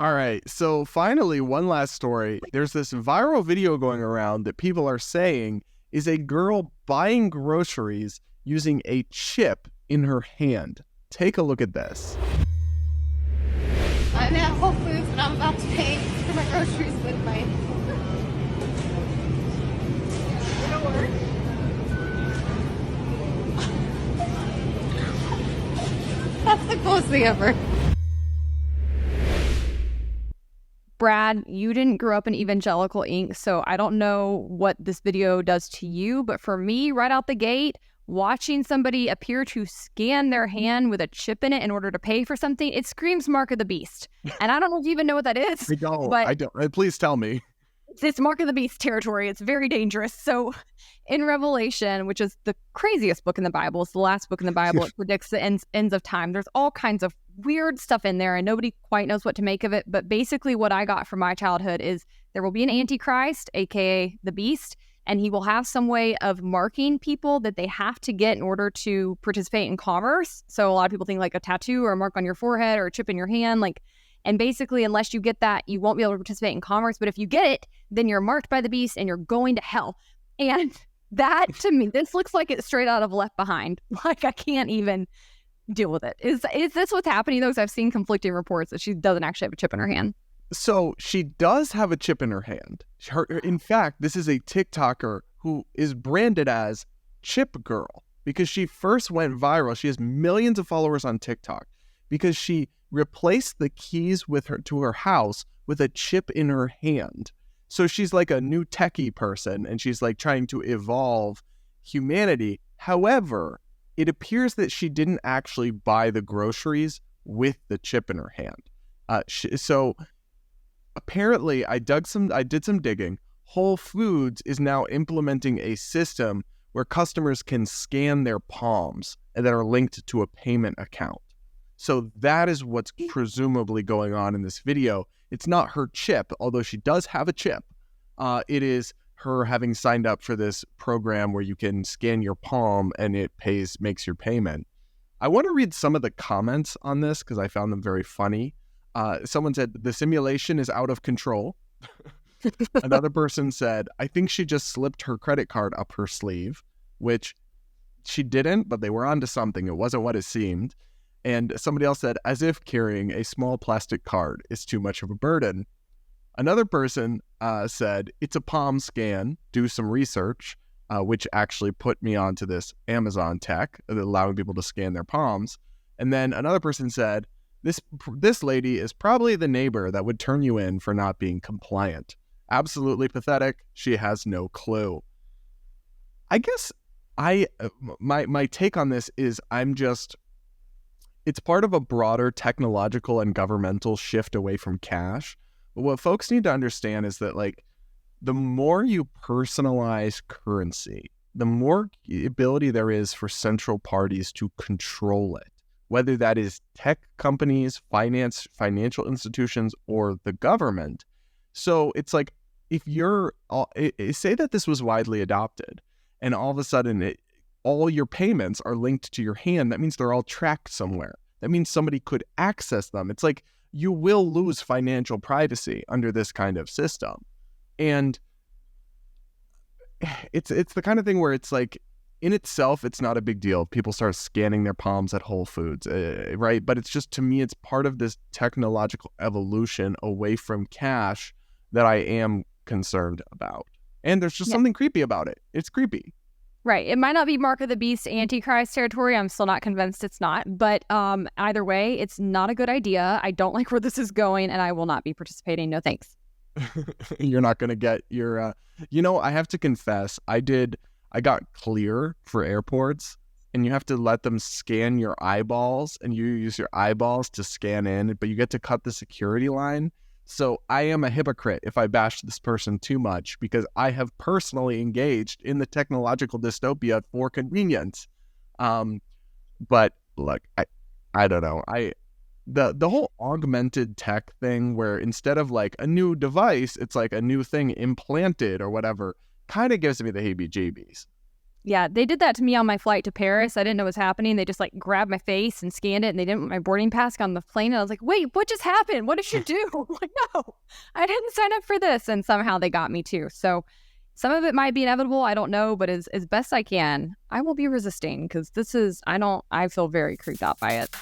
All right, so finally, one last story. There's this viral video going around that people are saying is a girl buying groceries using a chip in her hand. Take a look at this. I'm at Whole Foods and I'm about to pay for my groceries with my... It'll work. That's the coolest thing ever. Brad, you didn't grow up in evangelical ink, so I don't know what this video does to you, but for me, right out the gate, watching somebody appear to scan their hand with a chip in it in order to pay for something, it screams Mark of the Beast. And I don't know if you even know what that is. I don't. Please tell me. It's Mark of the Beast territory. It's very dangerous. So in Revelation, which is the craziest book in the Bible, it's the last book in the Bible, it predicts the ends of time. There's all kinds of weird stuff in there and nobody quite knows what to make of it. But basically what I got from my childhood is there will be an Antichrist, aka the Beast, and he will have some way of marking people that they have to get in order to participate in commerce. So a lot of people think like a tattoo or a mark on your forehead or a chip in your hand, and basically, unless you get that, you won't be able to participate in commerce. But if you get it, then you're marked by the beast and you're going to hell. And that, to me, this looks like it's straight out of Left Behind. Like, I can't even deal with it. Is this what's happening, though? Because I've seen conflicting reports that she doesn't actually have a chip in her hand. So she does have a chip in her hand. In fact, this is a TikToker who is branded as Chip Girl because she first went viral. She has millions of followers on TikTok because she replaced the keys to her house with a chip in her hand. So she's like a new techie person and she's like trying to evolve humanity. However, it appears that she didn't actually buy the groceries with the chip in her hand. So apparently I did some digging. Whole Foods is now implementing a system where customers can scan their palms and that are linked to a payment account. So that is what's presumably going on in this video. It's not her chip, although she does have a chip. It is her having signed up for this program where you can scan your palm and it makes your payment. I want to read some of the comments on this because I found them very funny. Someone said, the simulation is out of control. Another person said, I think she just slipped her credit card up her sleeve, which she didn't, but they were onto something. It wasn't what it seemed. And somebody else said, as if carrying a small plastic card is too much of a burden. Another person said, it's a palm scan, do some research, which actually put me onto this Amazon tech, allowing people to scan their palms. And then another person said, this lady is probably the neighbor that would turn you in for not being compliant. Absolutely pathetic. She has no clue. I guess my take on this is it's part of a broader technological and governmental shift away from cash. But what folks need to understand is that, like, the more you personalize currency, the more ability there is for central parties to control it, whether that is tech companies, financial institutions, or the government. So it's like, if say that this was widely adopted and all of a sudden all your payments are linked to your hand, that means they're all tracked somewhere. That means somebody could access them. It's like you will lose financial privacy under this kind of system. And it's the kind of thing where it's like, in itself, it's not a big deal. People start scanning their palms at Whole Foods, right? But it's just, to me, it's part of this technological evolution away from cash that I am concerned about. And there's just something creepy about it. It's creepy. Right. It might not be Mark of the Beast Antichrist territory. I'm still not convinced it's not. But either way, it's not a good idea. I don't like where this is going, and I will not be participating. No thanks. You're not going to get your... I have to confess, I got Clear for airports, and you have to let them scan your eyeballs, and you use your eyeballs to scan in, but you get to cut the security line. So I am a hypocrite if I bash this person too much, because I have personally engaged in the technological dystopia for convenience. But look, I don't know. The whole augmented tech thing, where instead of like a new device, it's like a new thing implanted or whatever, kind of gives me the heebie-jeebies. Yeah, they did that to me on my flight to Paris. I didn't know what was happening. They just like grabbed my face and scanned it, and they didn't want my boarding pass on the plane. And I was like, wait, what just happened? What did you do? I'm like, no, I didn't sign up for this. And somehow they got me too. So some of it might be inevitable. I don't know, but as best I can, I will be resisting because I feel very creeped out by it.